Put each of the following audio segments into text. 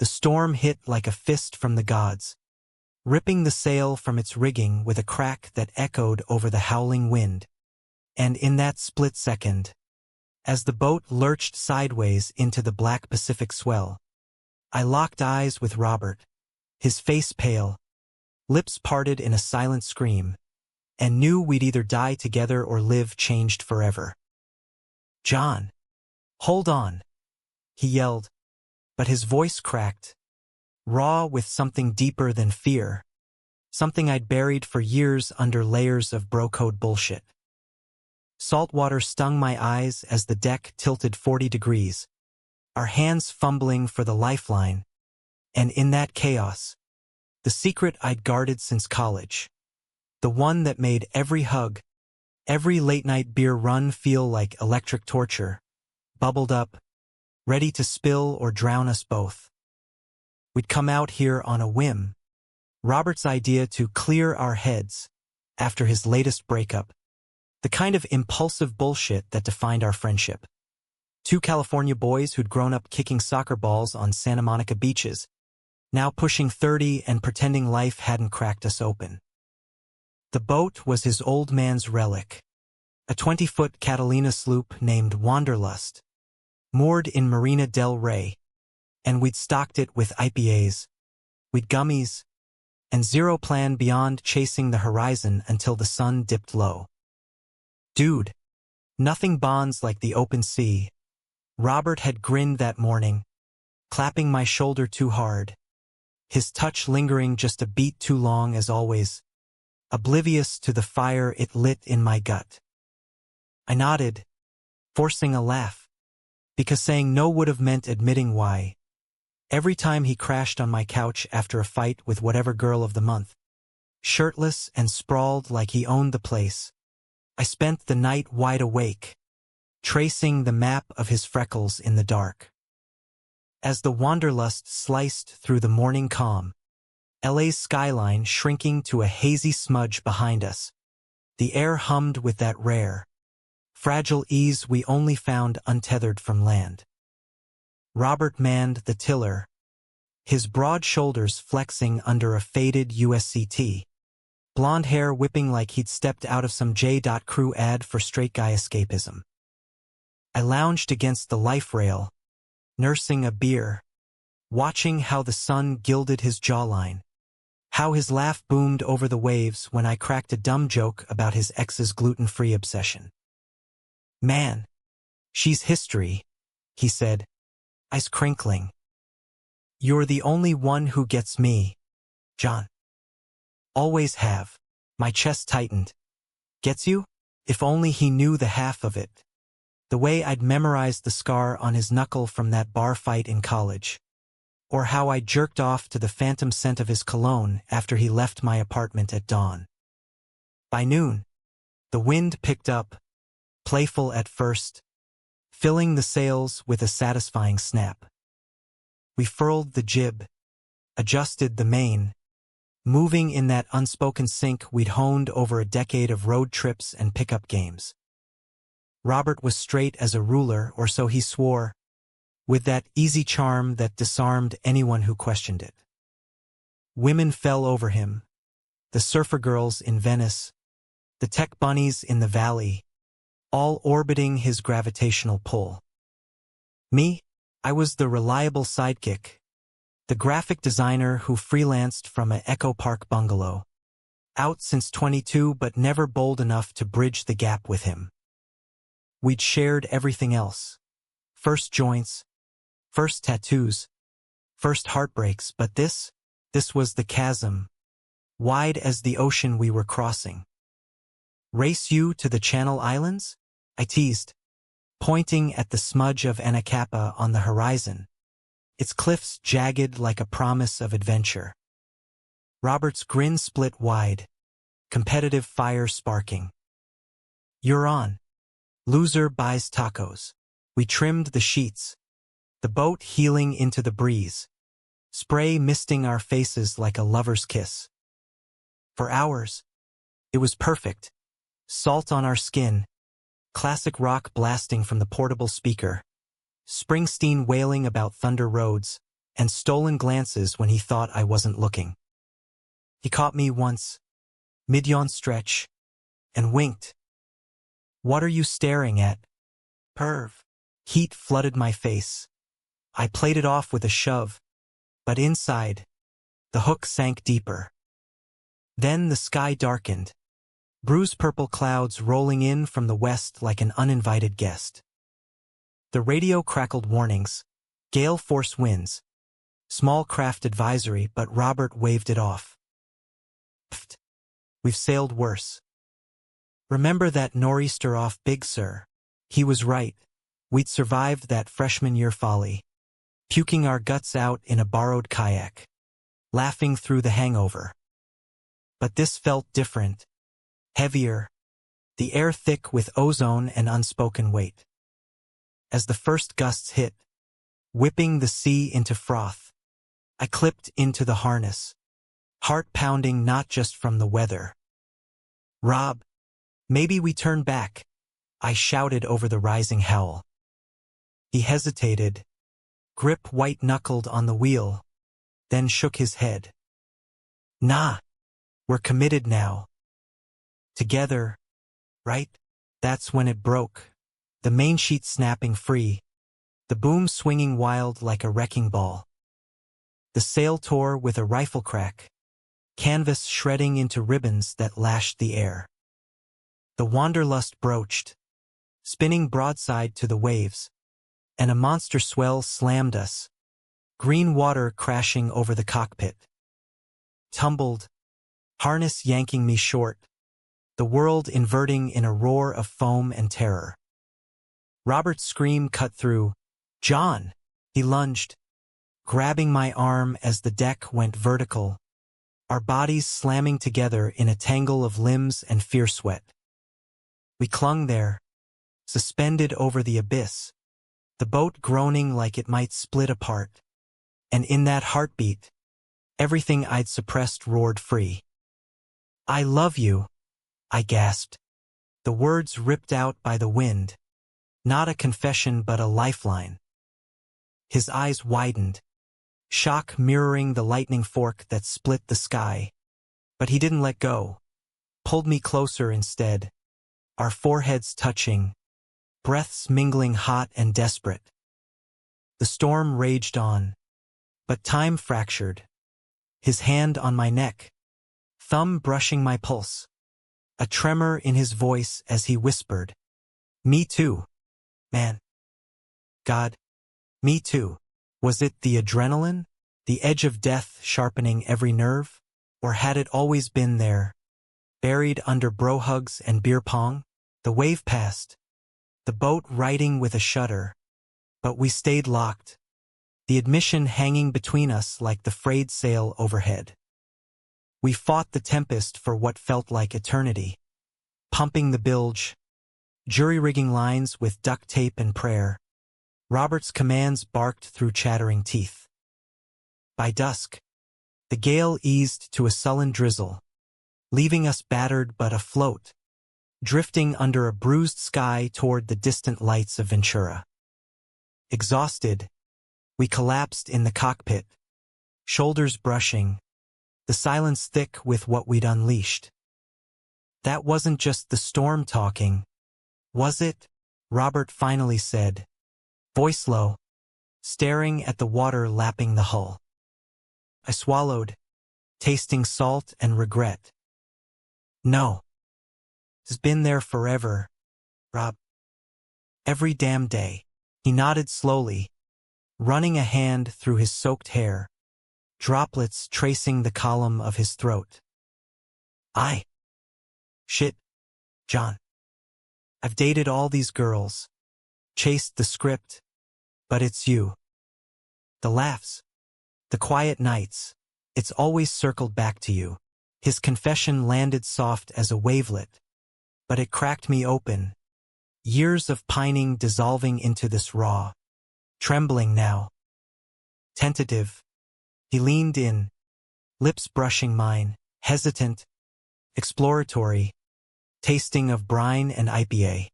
The storm hit like a fist from the gods, ripping the sail from its rigging with a crack that echoed over the howling wind. And in that split second, as the boat lurched sideways into the black Pacific swell, I locked eyes with Robert, his face pale, lips parted in a silent scream, and knew we'd either die together or live changed forever. "John, hold on," he yelled, but his voice cracked, raw with something deeper than fear, something I'd buried for years under layers of bro-code bullshit. Salt water stung my eyes as the deck tilted 40 degrees, our hands fumbling for the lifeline, and in that chaos, the secret I'd guarded since college, the one that made every hug, every late-night beer run feel like electric torture, bubbled up, ready to spill or drown us both. We'd come out here on a whim, Robert's idea to clear our heads after his latest breakup, the kind of impulsive bullshit that defined our friendship. Two California boys who'd grown up kicking soccer balls on Santa Monica beaches, now pushing 30 and pretending life hadn't cracked us open. The boat was his old man's relic, a 20-foot Catalina sloop named Wanderlust, moored in Marina del Rey, and we'd stocked it with IPAs, we'd gummies, and zero plan beyond chasing the horizon until the sun dipped low. "Dude, nothing bonds like the open sea." Robert had grinned that morning, clapping my shoulder too hard, his touch lingering just a beat too long as always, oblivious to the fire it lit in my gut. I nodded, forcing a laugh, because saying no would have meant admitting why. Every time he crashed on my couch after a fight with whatever girl of the month, shirtless and sprawled like he owned the place, I spent the night wide awake, tracing the map of his freckles in the dark. As the Wanderlust sliced through the morning calm, LA's skyline shrinking to a hazy smudge behind us, the air hummed with that rare, fragile ease we only found untethered from land. Robert manned the tiller, his broad shoulders flexing under a faded USCT, blonde hair whipping like he'd stepped out of some J.Crew ad for straight guy escapism. I lounged against the life rail, nursing a beer, watching how the sun gilded his jawline, how his laugh boomed over the waves when I cracked a dumb joke about his ex's gluten-free obsession. "Man, she's history," he said, eyes crinkling. "You're the only one who gets me, John." "Always have." My chest tightened. "Gets you?" If only he knew the half of it. The way I'd memorized the scar on his knuckle from that bar fight in college. Or how I jerked off to the phantom scent of his cologne after he left my apartment at dawn. By noon, the wind picked up, playful at first, filling the sails with a satisfying snap. We furled the jib, adjusted the main, moving in that unspoken sync we'd honed over a decade of road trips and pickup games. Robert was straight as a ruler, or so he swore, with that easy charm that disarmed anyone who questioned it. Women fell over him, the surfer girls in Venice, the tech bunnies in the valley, all orbiting his gravitational pull. Me, I was the reliable sidekick, the graphic designer who freelanced from a Echo Park bungalow, out since 22 but never bold enough to bridge the gap with him. We'd shared everything else. First joints, first tattoos, first heartbreaks, but this was the chasm, wide as the ocean we were crossing. "Race you to the Channel Islands?" I teased, pointing at the smudge of Anacapa on the horizon, its cliffs jagged like a promise of adventure. Robert's grin split wide, competitive fire sparking. "You're on. Loser buys tacos." We trimmed the sheets, the boat heeling into the breeze, spray misting our faces like a lover's kiss. For hours, it was perfect. Salt on our skin, classic rock blasting from the portable speaker, Springsteen wailing about Thunder Roads, and stolen glances when he thought I wasn't looking. He caught me once, mid-yawn stretch, and winked. "What are you staring at, perv?" Heat flooded my face. I played it off with a shove, but inside, the hook sank deeper. Then the sky darkened, bruise-purple clouds rolling in from the west like an uninvited guest. The radio crackled warnings, gale force winds, small craft advisory, but Robert waved it off. "Pfft, we've sailed worse. Remember that nor'easter off Big Sur?" He was right. We'd survived that freshman year folly, puking our guts out in a borrowed kayak, laughing through the hangover. But this felt different, heavier, the air thick with ozone and unspoken weight. As the first gusts hit, whipping the sea into froth, I clipped into the harness, heart pounding not just from the weather. "Rob, maybe we turn back," I shouted over the rising howl. He hesitated, grip white-knuckled on the wheel, then shook his head. "Nah, we're committed now. Together, right?" That's when it broke, the main sheet snapping free, the boom swinging wild like a wrecking ball. The sail tore with a rifle crack, canvas shredding into ribbons that lashed the air. The wanderlust broached, spinning broadside to the waves, and a monster swell slammed us, green water crashing over the cockpit. Tumbled, harness yanking me short, the world inverting in a roar of foam and terror. Robert's scream cut through. "John!" He lunged, grabbing my arm as the deck went vertical, our bodies slamming together in a tangle of limbs and fierce sweat. We clung there, suspended over the abyss, the boat groaning like it might split apart. And in that heartbeat, everything I'd suppressed roared free. "I love you," I gasped, the words ripped out by the wind, not a confession but a lifeline. His eyes widened, shock mirroring the lightning fork that split the sky. But he didn't let go, pulled me closer instead, our foreheads touching, breaths mingling hot and desperate. The storm raged on, but time fractured, his hand on my neck, thumb brushing my pulse, a tremor in his voice as he whispered, "Me too, man. God, me too." Was it the adrenaline, the edge of death sharpening every nerve, or had it always been there, buried under bro hugs and beer pong? The wave passed, the boat riding with a shudder, but we stayed locked, the admission hanging between us like the frayed sail overhead. We fought the tempest for what felt like eternity, pumping the bilge, jury-rigging lines with duct tape and prayer. Robert's commands barked through chattering teeth. By dusk, the gale eased to a sullen drizzle, leaving us battered but afloat, drifting under a bruised sky toward the distant lights of Ventura. Exhausted, we collapsed in the cockpit, shoulders brushing, the silence thick with what we'd unleashed. "That wasn't just the storm talking, was it?" Robert finally said, voice low, staring at the water lapping the hull. I swallowed, tasting salt and regret. "No. It's been there forever, Rob. Every damn day." He nodded slowly, running a hand through his soaked hair, droplets tracing the column of his throat. Shit, John. I've dated all these girls, chased the script, but it's you. The laughs, the quiet nights, it's always circled back to you." His confession landed soft as a wavelet, but it cracked me open, years of pining dissolving into this raw, trembling now. Tentative, he leaned in, lips brushing mine, hesitant, exploratory, tasting of brine and IPA.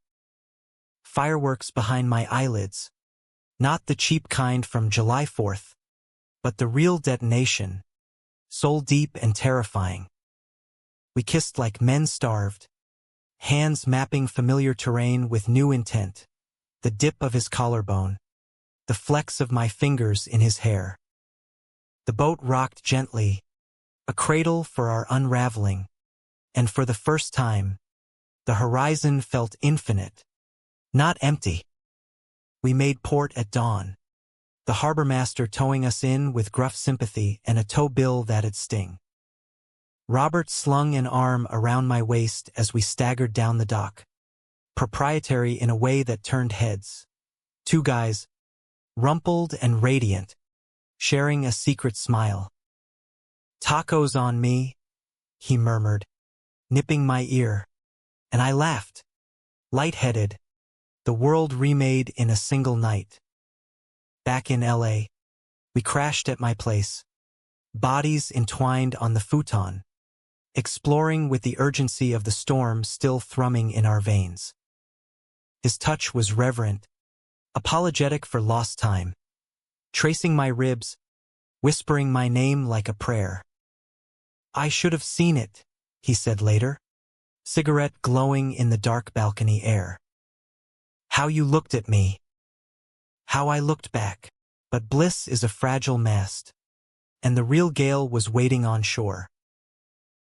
Fireworks behind my eyelids, not the cheap kind from July 4th, But the real detonation, soul deep and terrifying. We kissed like men starved, hands mapping familiar terrain with new intent, the dip of his collarbone, the flecks of my fingers in his hair. The boat rocked gently, a cradle for our unraveling, and for the first time, the horizon felt infinite, not empty. We made port at dawn, the harbor master towing us in with gruff sympathy and a tow bill that'd sting. Robert slung an arm around my waist as we staggered down the dock, proprietary in a way that turned heads. Two guys, rumpled and radiant, sharing a secret smile. "Tacos on me," he murmured, nipping my ear, and I laughed, lightheaded, the world remade in a single night. Back in LA, we crashed at my place, bodies entwined on the futon, exploring with the urgency of the storm still thrumming in our veins. His touch was reverent, apologetic for lost time, tracing my ribs, whispering my name like a prayer. "I should have seen it," he said later, cigarette glowing in the dark balcony air. "How you looked at me. How I looked back." But bliss is a fragile mast, and the real gale was waiting on shore.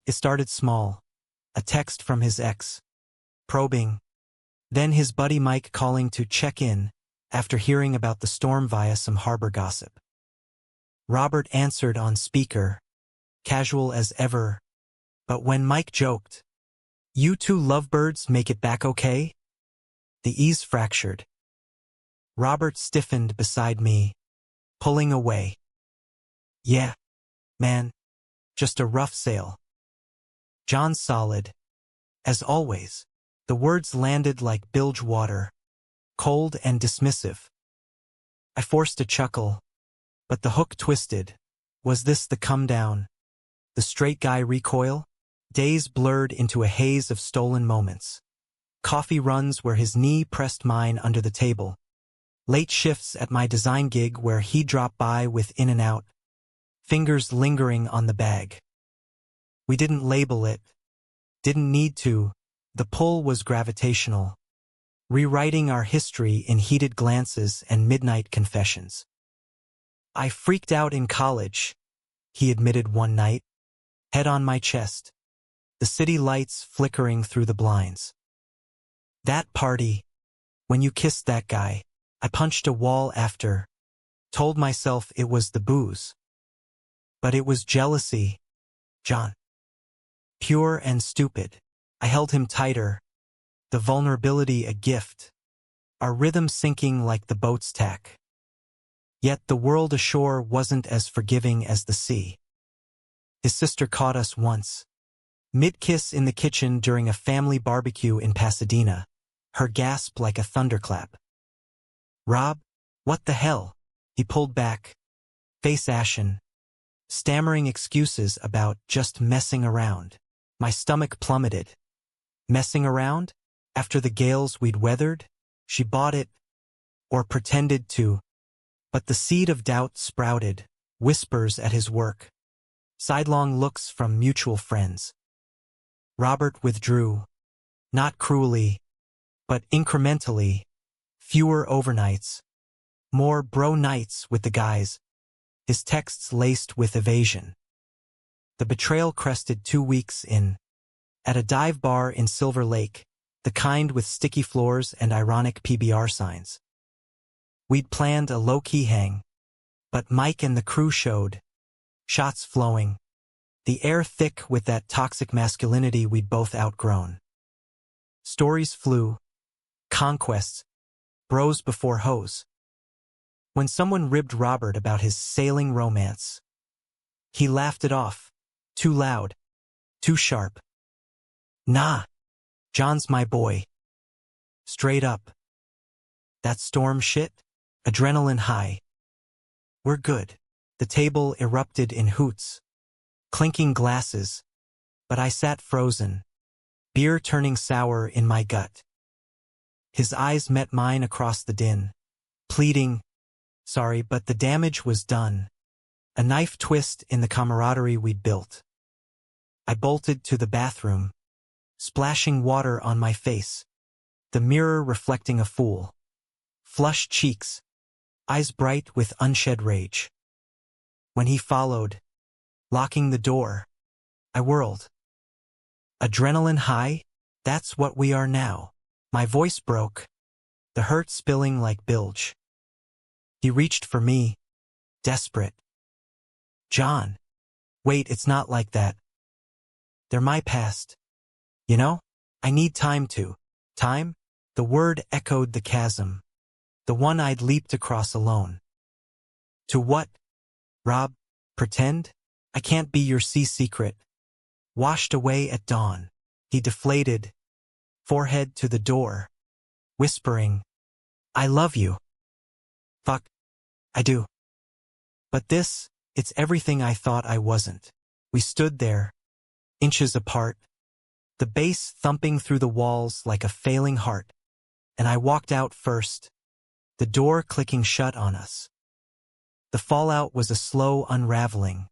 It started small, a text from his ex, probing, then his buddy Mike calling to check in after hearing about the storm via some harbor gossip. Robert answered on speaker, casual as ever, but when Mike joked, "You two lovebirds make it back okay?" the ease fractured. Robert stiffened beside me, pulling away. "Yeah, man, just a rough sail." John solid, as always. The words landed like bilge water, cold and dismissive. I forced a chuckle, but the hook twisted. Was this the come down? The straight guy recoil? Days blurred into a haze of stolen moments. Coffee runs where his knee pressed mine under the table. Late shifts at my design gig where he dropped by with in and out, fingers lingering on the bag. We didn't label it, didn't need to. The pull was gravitational, rewriting our history in heated glances and midnight confessions. "I freaked out in college," he admitted one night, head on my chest, the city lights flickering through the blinds. "That party, when you kissed that guy, I punched a wall after, told myself it was the booze. But it was jealousy, John. Pure and stupid." I held him tighter, the vulnerability a gift, our rhythm sinking like the boat's tack. Yet the world ashore wasn't as forgiving as the sea. His sister caught us once, mid-kiss in the kitchen during a family barbecue in Pasadena, her gasp like a thunderclap. "Rob, what the hell?" He pulled back, face ashen, stammering excuses about just messing around. My stomach plummeted. Messing around? After the gales we'd weathered? She bought it, or pretended to. But the seed of doubt sprouted, whispers at his work, sidelong looks from mutual friends. Robert withdrew, not cruelly, but incrementally, fewer overnights, more bro nights with the guys, his texts laced with evasion. The betrayal crested 2 weeks in, at a dive bar in Silver Lake, the kind with sticky floors and ironic PBR signs. We'd planned a low-key hang, but Mike and the crew showed, shots flowing, the air thick with that toxic masculinity we'd both outgrown. Stories flew, conquests, bros before hoes. When someone ribbed Robert about his sailing romance, he laughed it off, too loud, too sharp. "Nah, John's my boy." Straight up. That storm shit? Adrenaline high. We're good. The table erupted in hoots, clinking glasses, but I sat frozen, beer turning sour in my gut. His eyes met mine across the din, pleading, "Sorry, but the damage was done. a knife twist in the camaraderie we'd built. I bolted to the bathroom, splashing water on my face, the mirror reflecting a fool. Flushed cheeks, eyes bright with unshed rage. When he followed, locking the door, I whirled. Adrenaline high? That's what we are now. My voice broke, the hurt spilling like bilge. He reached for me, desperate. John. Wait, it's not like that. They're my past. You know? I need time to. Time? The word echoed the chasm. The one I'd leaped across alone. To what? Rob? Pretend? I can't be your sea secret. Washed away at dawn. He deflated, forehead to the door, whispering, I love you. Fuck. I do. But this, it's everything I thought I wasn't. We stood there, inches apart, the bass thumping through the walls like a failing heart, and I walked out first, the door clicking shut on us. The fallout was a slow unraveling,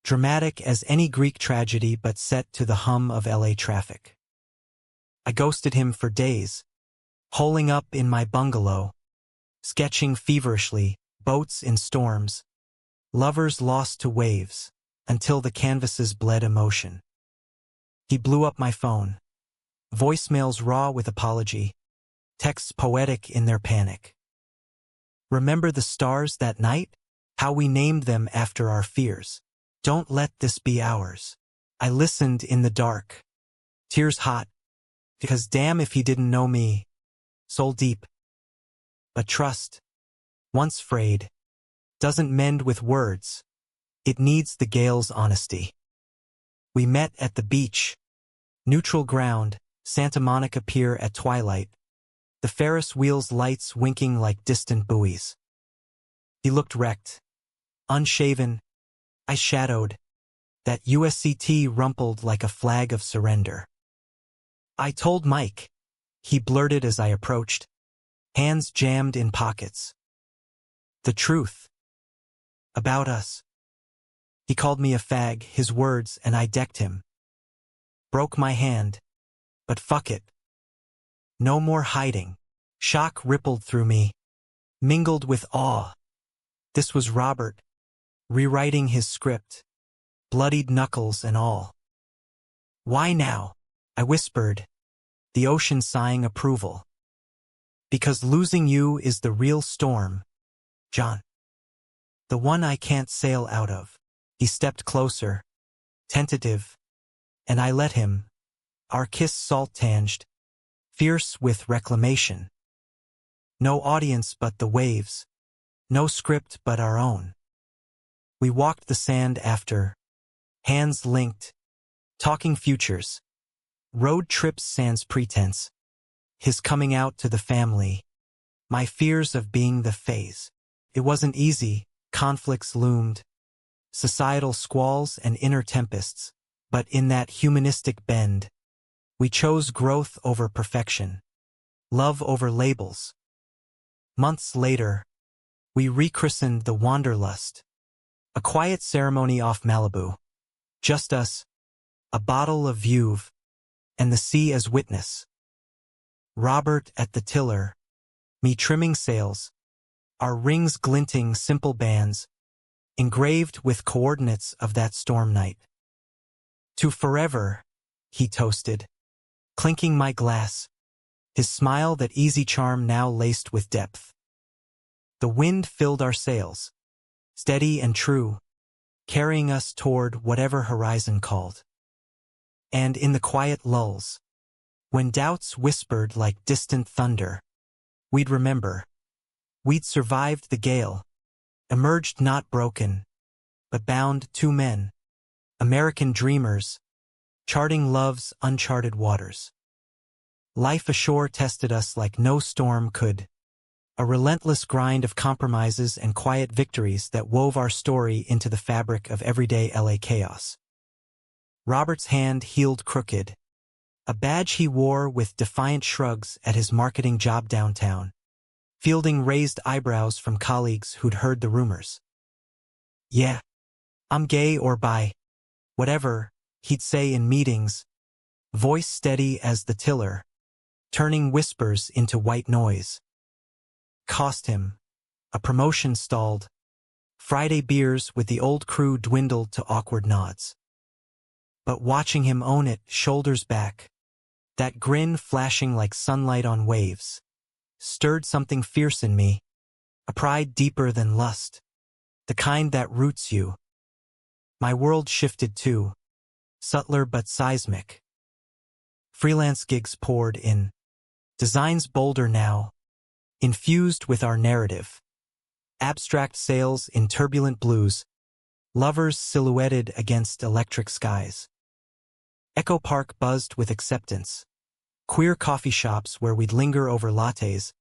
dramatic as any Greek tragedy but set to the hum of LA traffic. I ghosted him for days, holing up in my bungalow, sketching feverishly, boats in storms, lovers lost to waves, until the canvases bled emotion. He blew up my phone, voicemails raw with apology, texts poetic in their panic. Remember the stars that night? How we named them after our fears. Don't let this be ours. I listened in the dark, tears hot, because damn if he didn't know me, soul deep. But trust, once frayed, doesn't mend with words. It needs the gale's honesty. We met at the beach, neutral ground, Santa Monica Pier at twilight, the Ferris wheel's lights winking like distant buoys. He looked wrecked, unshaven, I shadowed, that USCT rumpled like a flag of surrender. I told Mike, he blurted as I approached, hands jammed in pockets. The truth. About us. He called me a fag, his words, and I decked him. Broke my hand. But fuck it. No more hiding. Shock rippled through me, mingled with awe. This was Robert, rewriting his script, bloodied knuckles and all. Why now? I whispered, the ocean sighing approval. Because losing you is the real storm, John. The one I can't sail out of. He stepped closer, tentative, and I let him, our kiss salt-tanged, fierce with reclamation. No audience but the waves, no script but our own. We walked the sand after, hands linked, talking futures, road trips sans pretense, his coming out to the family, my fears of being the phase. It wasn't easy, conflicts loomed, societal squalls and inner tempests, but in that humanistic bend, we chose growth over perfection, love over labels. Months later, we rechristened the Wanderlust, a quiet ceremony off Malibu. Just us, a bottle of Veuve, and the sea as witness. Robert at the tiller, me trimming sails, our rings glinting simple bands, engraved with coordinates of that storm night. To forever, he toasted, clinking my glass, his smile that easy charm now laced with depth. The wind filled our sails, steady and true, carrying us toward whatever horizon called. And in the quiet lulls, when doubts whispered like distant thunder, we'd remember. We'd survived the gale, emerged not broken, but bound two men, American dreamers, charting love's uncharted waters. Life ashore tested us like no storm could, a relentless grind of compromises and quiet victories that wove our story into the fabric of everyday LA chaos. Robert's hand healed crooked, a badge he wore with defiant shrugs at his marketing job downtown, fielding raised eyebrows from colleagues who'd heard the rumors. Yeah, I'm gay or bi. Whatever, he'd say in meetings, voice steady as the tiller, turning whispers into white noise. Cost him. A promotion stalled. Friday beers with the old crew dwindled to awkward nods. But watching him own it, shoulders back, that grin flashing like sunlight on waves, stirred something fierce in me, a pride deeper than lust, the kind that roots you. My world shifted too, subtler but seismic. Freelance gigs poured in, designs bolder now, infused with our narrative. Abstract sails in turbulent blues, lovers silhouetted against electric skies. Echo Park buzzed with acceptance. Queer coffee shops where we'd linger over lattes.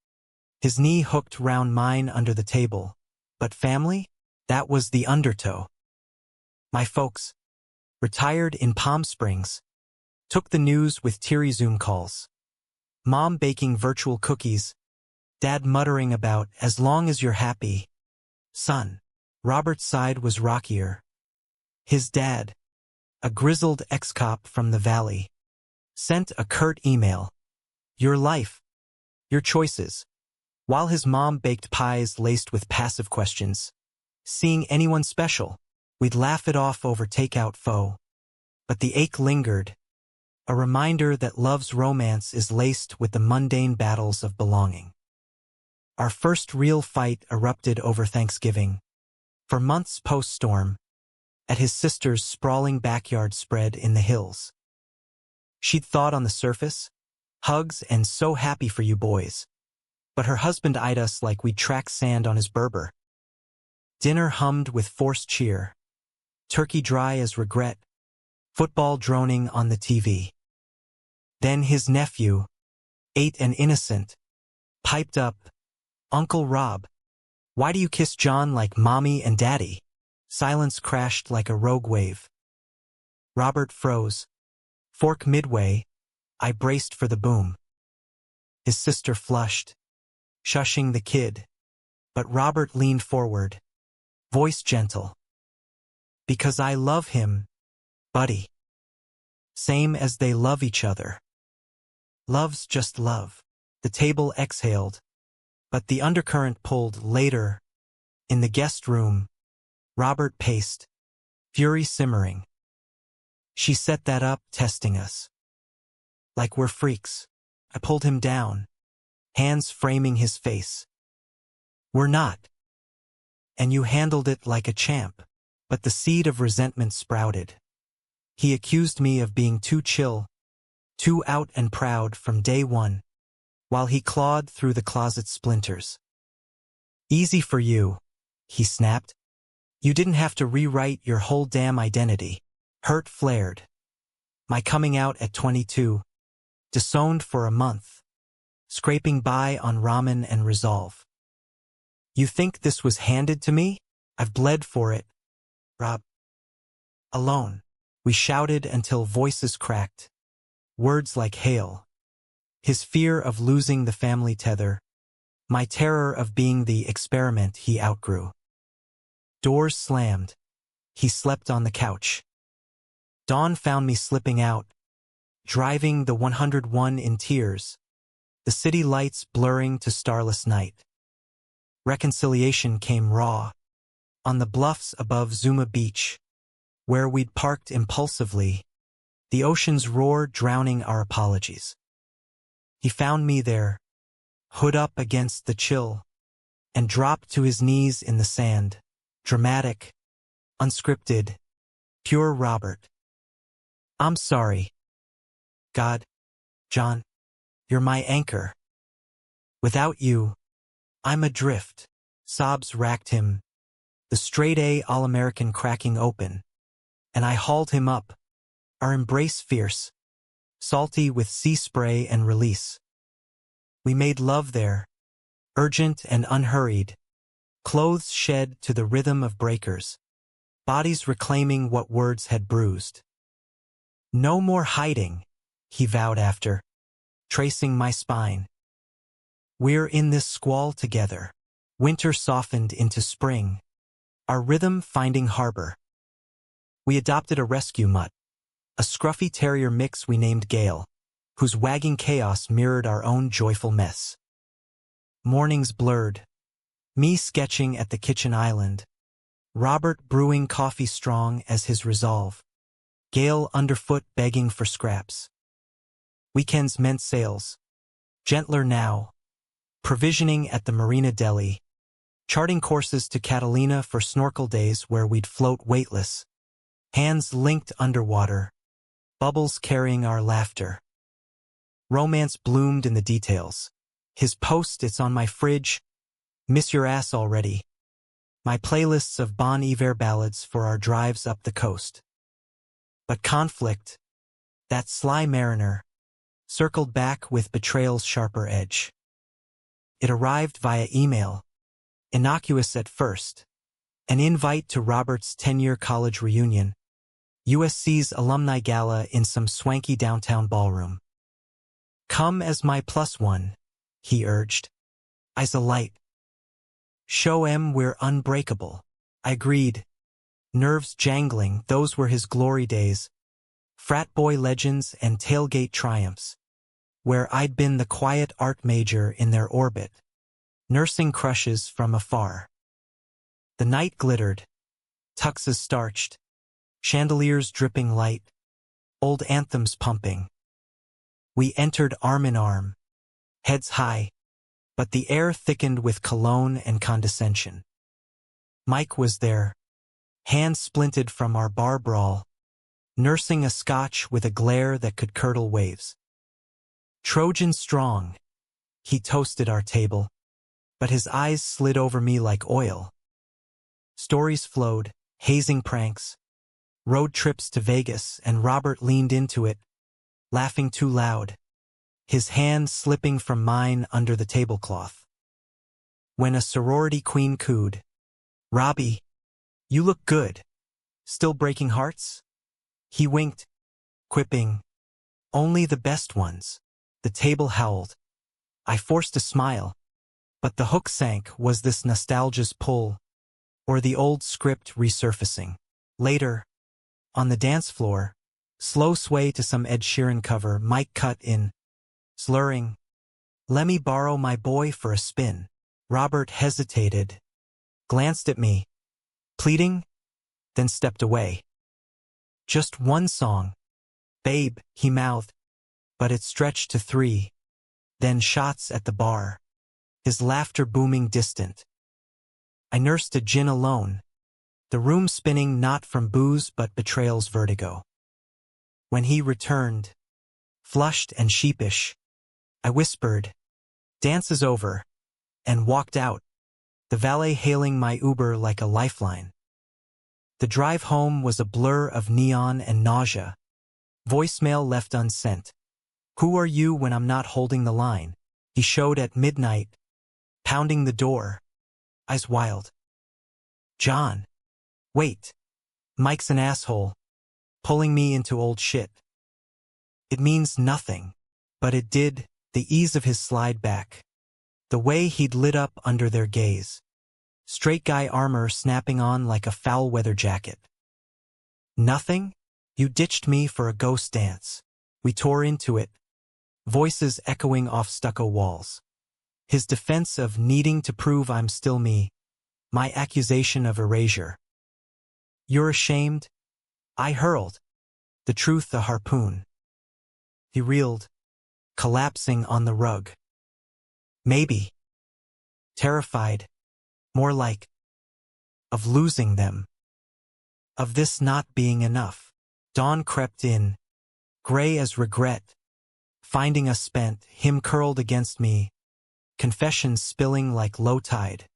His knee hooked round mine under the table. But family? That was the undertow. My folks, retired in Palm Springs, took the news with teary Zoom calls. Mom baking virtual cookies, Dad muttering about, as long as you're happy. Son. Robert's side was rockier. His dad, a grizzled ex-cop from the valley, sent a curt email. Your life. Your choices. While his mom baked pies laced with passive questions. Seeing anyone special, we'd laugh it off over takeout pho. But the ache lingered, a reminder that love's romance is laced with the mundane battles of belonging. Our first real fight erupted over Thanksgiving. For months post-storm, at his sister's sprawling backyard spread in the hills. She'd thought on the surface, hugs and so happy for you boys. But her husband eyed us like we'd track sand on his Berber. Dinner hummed with forced cheer, turkey dry as regret, football droning on the TV. Then his nephew, 8 and innocent, piped up, Uncle Rob, why do you kiss John like mommy and daddy? Silence crashed like a rogue wave. Robert froze. Fork midway, I braced for the boom. His sister flushed, shushing the kid, but Robert leaned forward, voice gentle. Because I love him, buddy. Same as they love each other. Love's just love. The table exhaled, but the undercurrent pulled later. In the guest room, Robert paced, fury simmering. She set that up, testing us. Like we're freaks. I pulled him down, hands framing his face. We're not. And you handled it like a champ. But the seed of resentment sprouted. He accused me of being too chill, too out and proud from day one, while he clawed through the closet splinters. Easy for you, he snapped. You didn't have to rewrite your whole damn identity. Hurt flared. My coming out at 22, disowned for a month, scraping by on ramen and resolve. You think this was handed to me? I've bled for it. Rob. Alone. We shouted until voices cracked. Words like hail. His fear of losing the family tether. My terror of being the experiment he outgrew. Doors slammed. He slept on the couch. Dawn found me slipping out, driving the 101 in tears, the city lights blurring to starless night. Reconciliation came raw, on the bluffs above Zuma Beach, where we'd parked impulsively, the ocean's roar drowning our apologies. He found me there, hood up against the chill, and dropped to his knees in the sand, dramatic, unscripted, pure Robert. I'm sorry. God, John, you're my anchor. Without you, I'm adrift. Sobs racked him, the straight-A All-American cracking open, and I hauled him up, our embrace fierce, salty with sea spray and release. We made love there, urgent and unhurried, clothes shed to the rhythm of breakers, bodies reclaiming what words had bruised. No more hiding, he vowed after, tracing my spine. We're in this squall together. Winter softened into spring, our rhythm finding harbor. We adopted a rescue mutt, a scruffy terrier mix we named Gale, whose wagging chaos mirrored our own joyful mess. Mornings blurred, me sketching at the kitchen island, Robert brewing coffee strong as his resolve, Gale underfoot begging for scraps. Weekends meant sails, gentler now, provisioning at the Marina Deli, charting courses to Catalina for snorkel days where we'd float weightless, hands linked underwater, bubbles carrying our laughter. Romance bloomed in the details. His post-its on my fridge, miss your ass already. My playlists of Bon Iver ballads for our drives up the coast. But conflict, that sly mariner, circled back with betrayal's sharper edge. It arrived via email, innocuous at first, an invite to Robert's 10-year college reunion, USC's alumni gala in some swanky downtown ballroom. Come as my plus one, he urged. I's a light. Show 'em we're unbreakable. I agreed. Nerves jangling, those were his glory days. Frat boy legends and tailgate triumphs, where I'd been the quiet art major in their orbit, nursing crushes from afar. The night glittered, tuxes starched, chandeliers dripping light, old anthems pumping. We entered arm in arm, heads high, but the air thickened with cologne and condescension. Mike was there, hands splinted from our bar brawl, nursing a scotch with a glare that could curdle waves. Trojan strong, he toasted our table, but his eyes slid over me like oil. Stories flowed, hazing pranks, road trips to Vegas, and Robert leaned into it, laughing too loud, his hand slipping from mine under the tablecloth. When a sorority queen cooed, "Robbie, you look good. Still breaking hearts?" He winked, quipping, "Only the best ones." The table howled. I forced a smile, but the hook sank. Was this nostalgia's pull, or the old script resurfacing? Later, on the dance floor, slow sway to some Ed Sheeran cover, Mike cut in, slurring, "Lemme borrow my boy for a spin." Robert hesitated, glanced at me, pleading, then stepped away. "Just one song, babe," he mouthed, but it stretched to 3, then shots at the bar, his laughter booming distant. I nursed a gin alone, the room spinning not from booze but betrayal's vertigo. When he returned, flushed and sheepish, I whispered, "Dance is over," and walked out, the valet hailing my Uber like a lifeline. The drive home was a blur of neon and nausea, voicemail left unsent. "Who are you when I'm not holding the line?" He showed at midnight, pounding the door, eyes wild. "John, wait. Mike's an asshole, pulling me into old shit." It means nothing, but it did, the ease of his slide back, the way he'd lit up under their gaze, straight guy armor snapping on like a foul weather jacket. "Nothing? You ditched me for a ghost dance." We tore into it, voices echoing off stucco walls. His defense of needing to prove I'm still me, my accusation of erasure. "You're ashamed?" I hurled, the truth a harpoon. He reeled, collapsing on the rug. "Maybe." Terrified, more like, of losing them, of this not being enough. Dawn crept in, gray as regret, finding us spent, him curled against me, confessions spilling like low tide.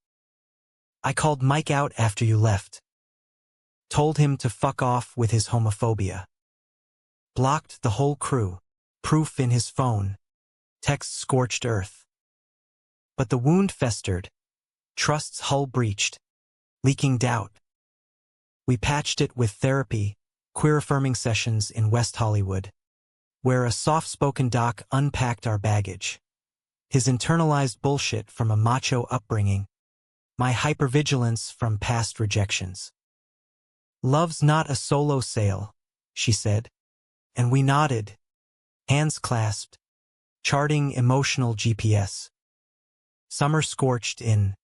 "I called Mike out after you left. Told him to fuck off with his homophobia. Blocked the whole crew, proof in his phone, text scorched earth." But the wound festered, trust's hull breached, leaking doubt. We patched it with therapy, queer-affirming sessions in West Hollywood, where a soft-spoken doc unpacked our baggage. His internalized bullshit from a macho upbringing, my hypervigilance from past rejections. Love's not a solo sail, she said, and we nodded, hands clasped, charting emotional GPS. Summer scorched in,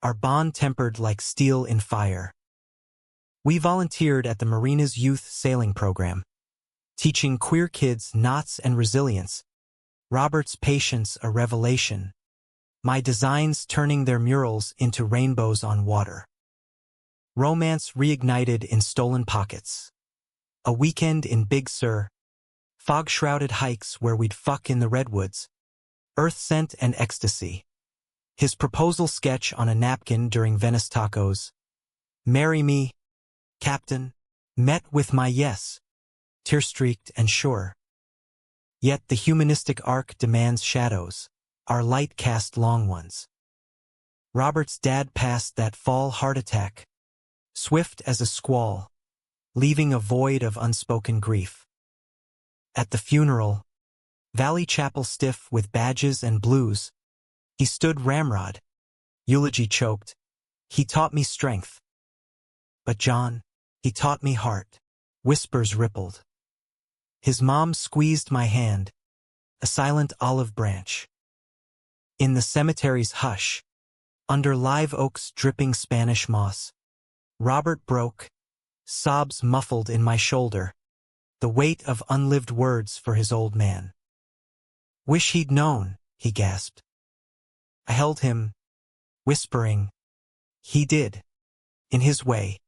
our bond tempered like steel in fire. We volunteered at the Marina's youth sailing program, teaching queer kids knots and resilience, Robert's patience a revelation, my designs turning their murals into rainbows on water. Romance reignited in stolen pockets. A weekend in Big Sur, fog-shrouded hikes where we'd fuck in the redwoods, earth scent and ecstasy. His proposal sketch on a napkin during Venice tacos. Marry me, Captain, met with my yes, tear-streaked and sure. Yet the humanistic arc demands shadows, our light cast long ones. Robert's dad passed that fall heart attack, swift as a squall, leaving a void of unspoken grief. At the funeral, Valley Chapel stiff with badges and blues, he stood ramrod, eulogy choked. He taught me strength. But John, he taught me heart. Whispers rippled. His mom squeezed my hand, a silent olive branch. In the cemetery's hush, under live oaks dripping Spanish moss, Robert broke, sobs muffled in my shoulder, the weight of unlived words for his old man. Wish he'd known, he gasped. I held him, whispering, he did, in his way.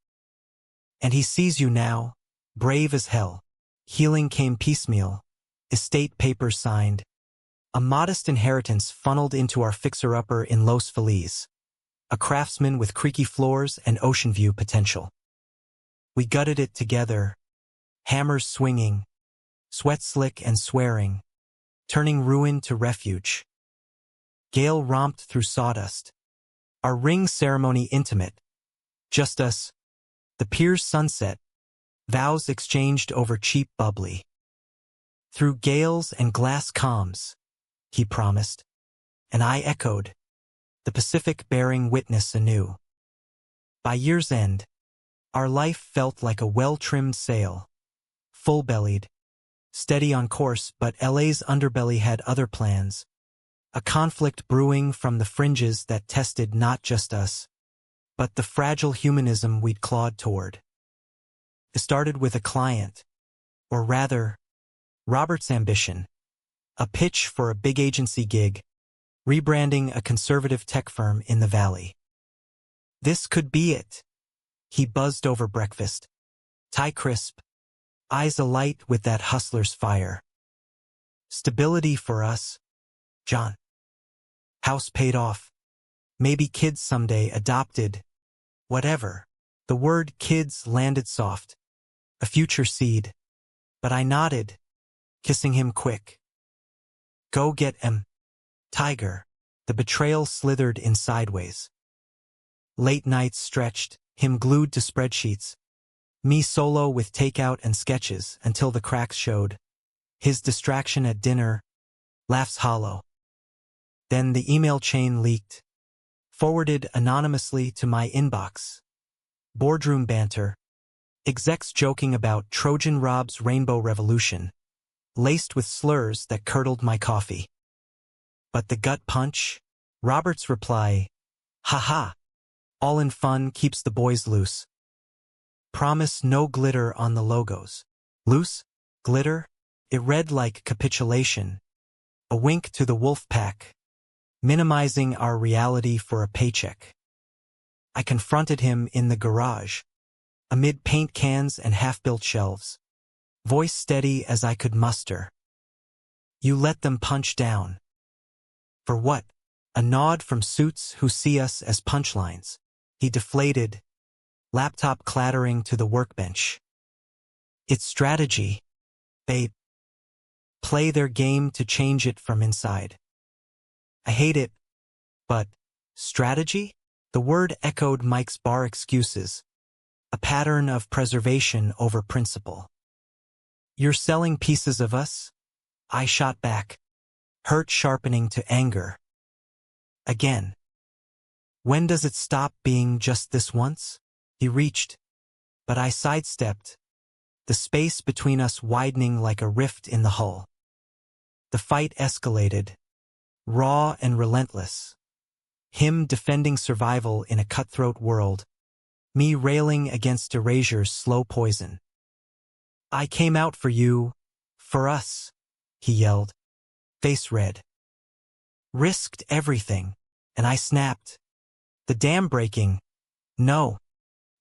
And he sees you now, brave as hell. Healing came piecemeal, estate papers signed, a modest inheritance funneled into our fixer-upper in Los Feliz, a craftsman with creaky floors and ocean view potential. We gutted it together, hammers swinging, sweat slick and swearing, turning ruin to refuge. Gale romped through sawdust, our ring ceremony intimate, just us, the pier's sunset, vows exchanged over cheap bubbly. Through gales and glass calms, he promised, and I echoed, the Pacific bearing witness anew. By year's end, our life felt like a well-trimmed sail, full-bellied, steady on course, but LA's underbelly had other plans, a conflict brewing from the fringes that tested not just us, but the fragile humanism we'd clawed toward. It started with a client, or rather, Robert's ambition, a pitch for a big agency gig, rebranding a conservative tech firm in the valley. This could be it, he buzzed over breakfast, tie crisp, eyes alight with that hustler's fire. Stability for us, John. House paid off. Maybe kids someday adopted. Whatever. The word kids landed soft. A future seed. But I nodded, kissing him quick. Go get 'em. Tiger. The betrayal slithered in sideways. Late nights stretched, him glued to spreadsheets. Me solo with takeout and sketches until the cracks showed. His distraction at dinner, laughs hollow. Then the email chain leaked, forwarded anonymously to my inbox. Boardroom banter, execs joking about Trojan Rob's Rainbow Revolution, laced with slurs that curdled my coffee. But the gut punch? Robert's reply, haha, all in fun keeps the boys loose. Promise no glitter on the logos. Loose? Glitter? It read like capitulation. A wink to the wolf pack, minimizing our reality for a paycheck. I confronted him in the garage, amid paint cans and half-built shelves, voice steady as I could muster. You let them punch down. For what? A nod from suits who see us as punchlines. He deflated, laptop clattering to the workbench. It's strategy. They play their game to change it from inside. I hate it, but strategy? The word echoed Mike's bar excuses, a pattern of preservation over principle. You're selling pieces of us? I shot back, hurt sharpening to anger. Again. When does it stop being just this once? He reached, But I sidestepped, the space between us widening like a rift in the hull. The fight escalated, raw and relentless. Him defending survival in a cutthroat world, me railing against erasure's slow poison. "I came out for you, for us," he yelled, face red. "Risked everything," and I snapped. "The dam breaking. No,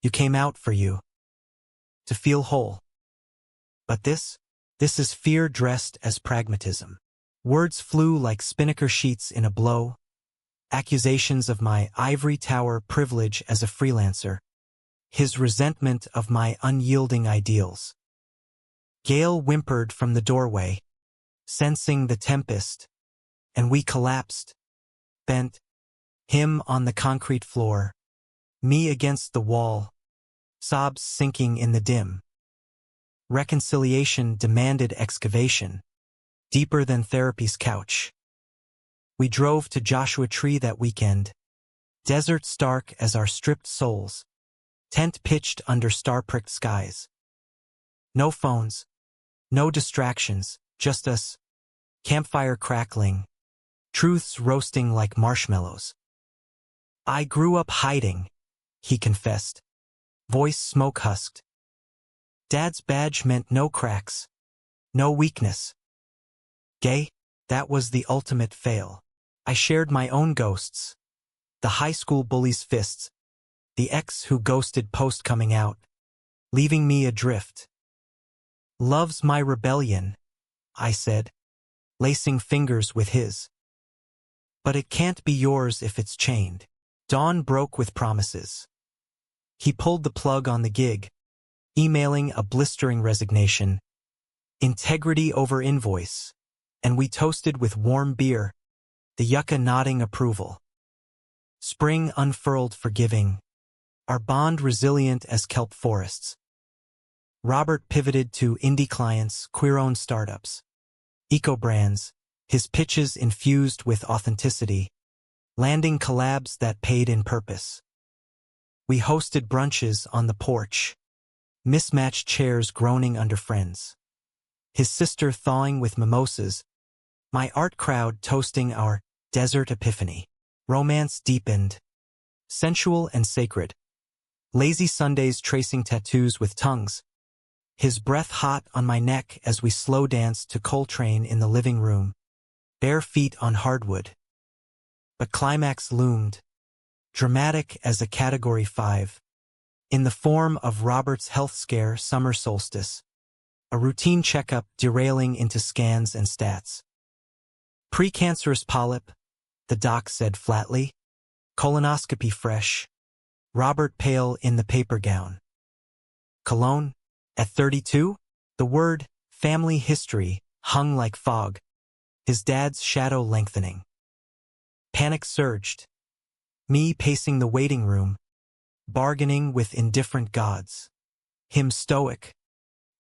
you came out for you. To feel whole." But this is fear dressed as pragmatism. Words flew like spinnaker sheets in a blow, accusations of my ivory tower privilege as a freelancer, his resentment of my unyielding ideals. Gale whimpered from the doorway, sensing the tempest, and we collapsed, bent, him on the concrete floor, me against the wall, sobs sinking in the dim. Reconciliation demanded excavation, deeper than therapy's couch. We drove to Joshua Tree that weekend, desert stark as our stripped souls, tent pitched under star-pricked skies. No phones, no distractions, just us, campfire crackling, truths roasting like marshmallows. "I grew up hiding," he confessed, voice smoke-husked. "Dad's badge meant no cracks, no weakness. Gay, that was the ultimate fail. I shared my own ghosts, the high school bully's fists, the ex who ghosted post coming out, leaving me adrift. Love's my rebellion," I said, lacing fingers with his. "But it can't be yours if it's chained." Dawn broke with promises. He pulled the plug on the gig, emailing a blistering resignation, integrity over invoice, and we toasted with warm beer, the yucca nodding approval. Spring unfurled forgiving, our bond resilient as kelp forests. Robert pivoted to indie clients, queer-owned startups, eco-brands, his pitches infused with authenticity, landing collabs that paid in purpose. We hosted brunches on the porch, mismatched chairs groaning under friends. His sister thawing with mimosas, my art crowd toasting our desert epiphany. Romance deepened, sensual and sacred. Lazy Sundays tracing tattoos with tongues. His breath hot on my neck as we slow danced to Coltrane in the living room, bare feet on hardwood. But climax loomed, dramatic as a Category 5, in the form of Robert's health scare summer solstice, a routine checkup derailing into scans and stats. "Precancerous polyp," the doc said flatly. "Colonoscopy fresh." Robert pale in the paper gown. "Cologne? At 32? The word, family history, hung like fog, his dad's shadow lengthening. Panic surged. Me pacing the waiting room, bargaining with indifferent gods. Him stoic,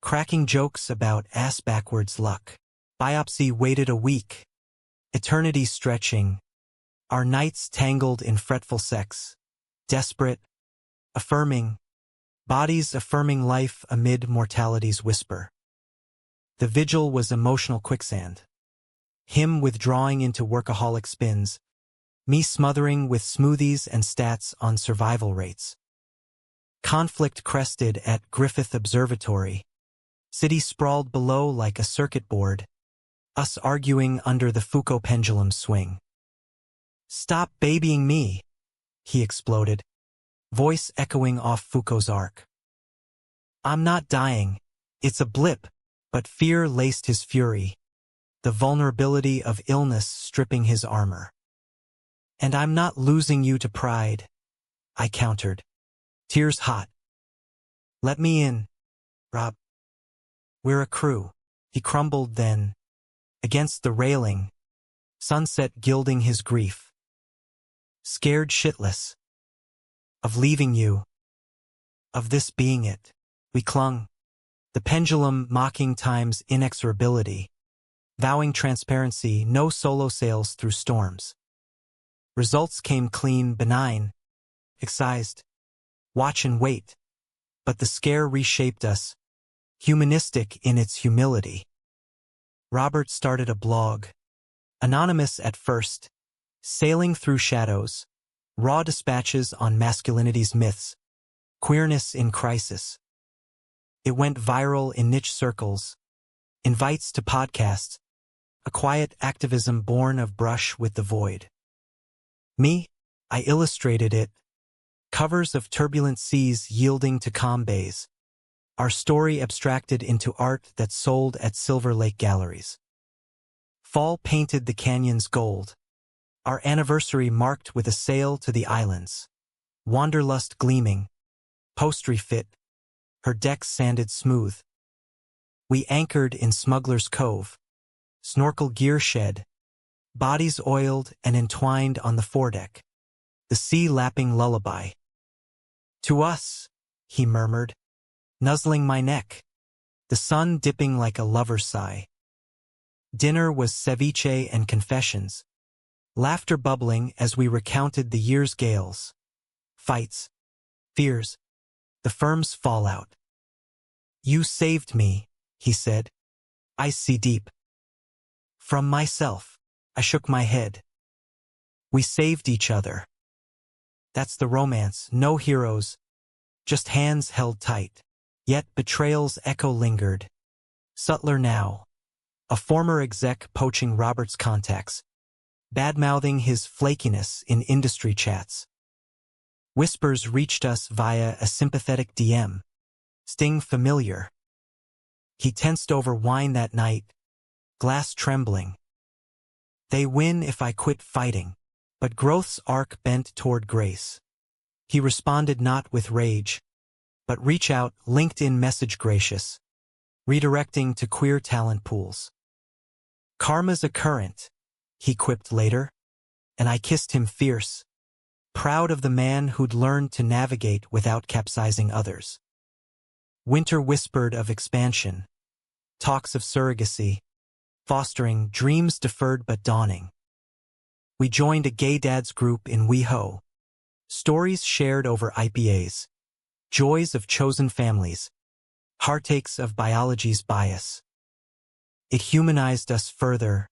cracking jokes about ass-backwards luck. Biopsy waited a week, eternity stretching, our nights tangled in fretful sex, desperate, affirming, bodies affirming life amid mortality's whisper. The vigil was emotional quicksand. Him withdrawing into workaholic spins, me smothering with smoothies and stats on survival rates. Conflict crested at Griffith Observatory, city sprawled below like a circuit board, us arguing under the Foucault pendulum's swing. "Stop babying me," he exploded, voice echoing off Foucault's arc. "I'm not dying, it's a blip," but fear laced his fury, the vulnerability of illness stripping his armor. "And I'm not losing you to pride," I countered, tears hot. "Let me in, Rob. We're a crew." He crumbled then, against the railing, sunset gilding his grief. "Scared shitless. Of leaving you. Of this being it." We clung, the pendulum mocking time's inexorability, vowing transparency, no solo sails through storms. Results came clean, benign, excised. Watch and wait. But the scare reshaped us, humanistic in its humility. Robert started a blog, anonymous at first, sailing through shadows, raw dispatches on masculinity's myths, queerness in crisis. It went viral in niche circles, invites to podcasts, a quiet activism born of brush with the void. Me, I illustrated it, covers of turbulent seas yielding to calm bays, our story abstracted into art that sold at Silver Lake galleries. Fall painted the canyons gold, our anniversary marked with a sail to the islands, wanderlust gleaming, postry fit, her decks sanded smooth. We anchored in Smuggler's Cove, snorkel gear shed, bodies oiled and entwined on the foredeck, the sea lapping lullaby. To us, he murmured, nuzzling my neck, the sun dipping like a lover's sigh. Dinner was ceviche and confessions, laughter bubbling as we recounted the year's gales, fights, fears, the firm's fallout. You saved me, he said. I see deep. From myself, I shook my head. We saved each other. That's the romance, no heroes, just hands held tight. Yet betrayal's echo lingered. Subtler now, a former exec poaching Robert's contacts, bad-mouthing his flakiness in industry chats. Whispers reached us via a sympathetic DM, sting familiar. He tensed over wine that night, glass trembling. They win if I quit fighting, but growth's arc bent toward grace. He responded not with rage, but reach out, LinkedIn message gracious, redirecting to queer talent pools. Karma's a current, he quipped later, and I kissed him fierce, proud of the man who'd learned to navigate without capsizing others. Winter whispered of expansion, talks of surrogacy, fostering dreams deferred but dawning. We joined a gay dads group in WeHo, stories shared over IPAs, joys of chosen families, heartaches of biology's bias. It humanized us further,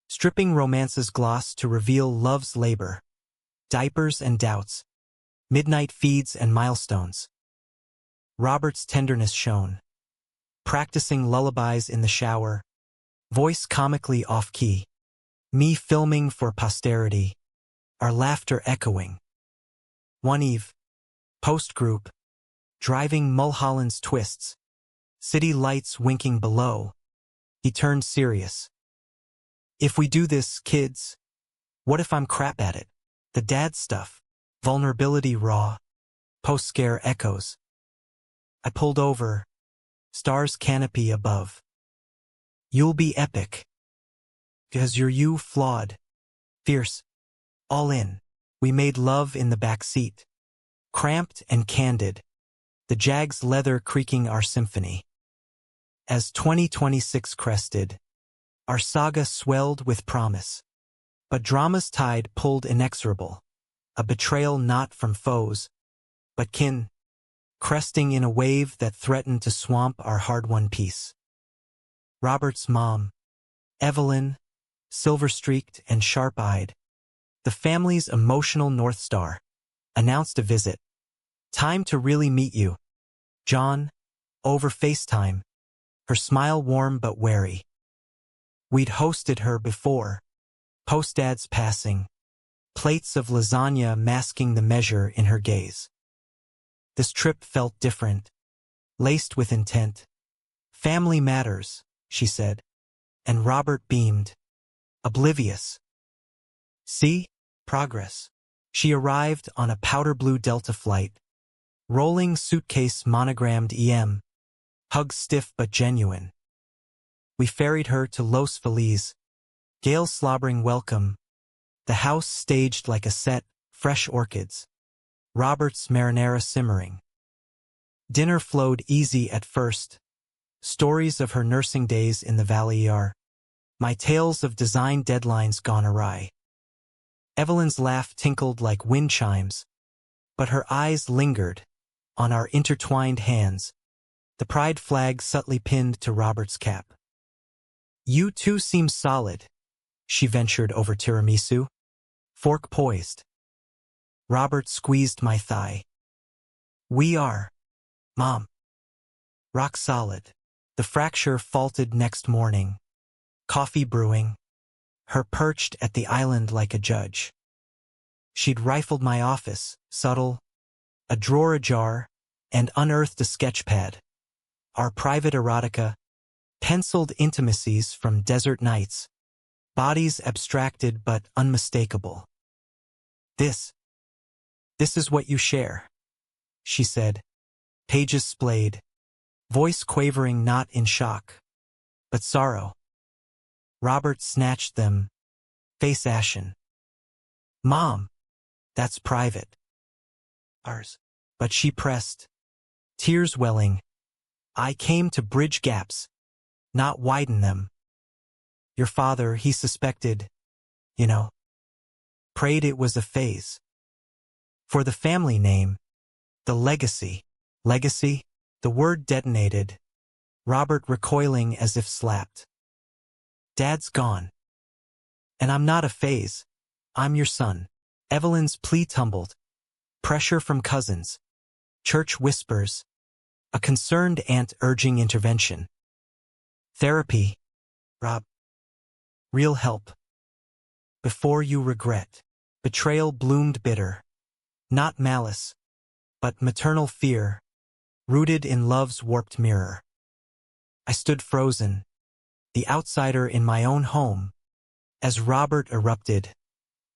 stripping romance's gloss to reveal love's labor, diapers and doubts, midnight feeds and milestones. Robert's tenderness shone, practicing lullabies in the shower, voice comically off-key, me filming for posterity, our laughter echoing. One eve, post-group, driving Mulholland's twists, city lights winking below, he turned serious. If we do this, kids, what if I'm crap at it? The dad stuff, vulnerability raw, post-scare echoes. I pulled over, stars canopy above. You'll be epic. Because you're you flawed, fierce, all in. We made love in the back seat, cramped and candid, the Jag's leather creaking our symphony. As 2026 crested, our saga swelled with promise. But drama's tide pulled inexorable, a betrayal not from foes, but kin, cresting in a wave that threatened to swamp our hard-won peace. Robert's mom, Evelyn, silver-streaked and sharp-eyed, the family's emotional North Star, announced a visit. Time to really meet you. John, over FaceTime, her smile warm but wary. We'd hosted her before, post-dad's passing, plates of lasagna masking the measure in her gaze. This trip felt different, laced with intent. Family matters, she said, and Robert beamed, oblivious. See? Progress. She arrived on a powder blue Delta flight, rolling suitcase monogrammed EM, hugs stiff but genuine. We ferried her to Los Feliz, gale slobbering welcome, the house staged like a set, fresh orchids, Robert's marinara simmering. Dinner flowed easy at first, stories of her nursing days in the Valley ER, my tales of design deadlines gone awry. Evelyn's laugh tinkled like wind chimes, but her eyes lingered, on our intertwined hands, the pride flag subtly pinned to Robert's cap. "You two seem solid," she ventured over tiramisu, fork poised. Robert squeezed my thigh. "We are, Mom. Rock solid." The fracture faulted next morning. Coffee brewing. Her perched at the island like a judge. She'd rifled my office, subtle, a drawer ajar, and unearthed a sketchpad. Our private erotica, penciled intimacies from desert nights, bodies abstracted but unmistakable. This is what you share," she said, pages splayed, voice quavering not in shock, but sorrow. Robert snatched them, face ashen. "Mom, that's private. Ours." But she pressed, tears welling. "I came to bridge gaps, not widen them. Your father, he suspected, you know, prayed it was a phase. For the family name, the legacy." Legacy? The word detonated, Robert recoiling as if slapped. "Dad's gone. And I'm not a phase. I'm your son." Evelyn's plea tumbled. Pressure from cousins. Church whispers. A concerned aunt urging intervention. "Therapy, Rob. Real help. Before you regret." Betrayal bloomed bitter. Not malice, but maternal fear, rooted in love's warped mirror. I stood frozen, the outsider in my own home, as Robert erupted.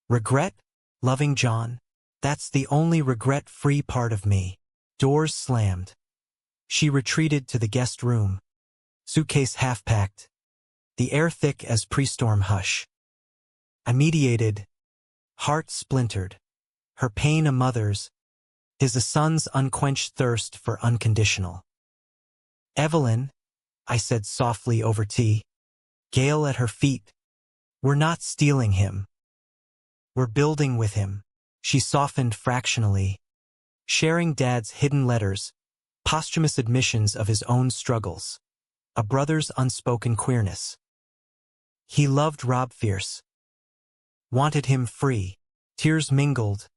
"Regret? Loving John? That's the only regret-free part of me." Doors slammed. She retreated to the guest room, suitcase half-packed, the air thick as pre-storm hush. I mediated, heart splintered, her pain a mother's, his a son's unquenched thirst for unconditional. "Evelyn," I said softly over tea, Gale at her feet, "we're not stealing him. We're building with him." She softened fractionally, sharing Dad's hidden letters, posthumous admissions of his own struggles, a brother's unspoken queerness. He loved Rob fierce, wanted him free. Tears mingled,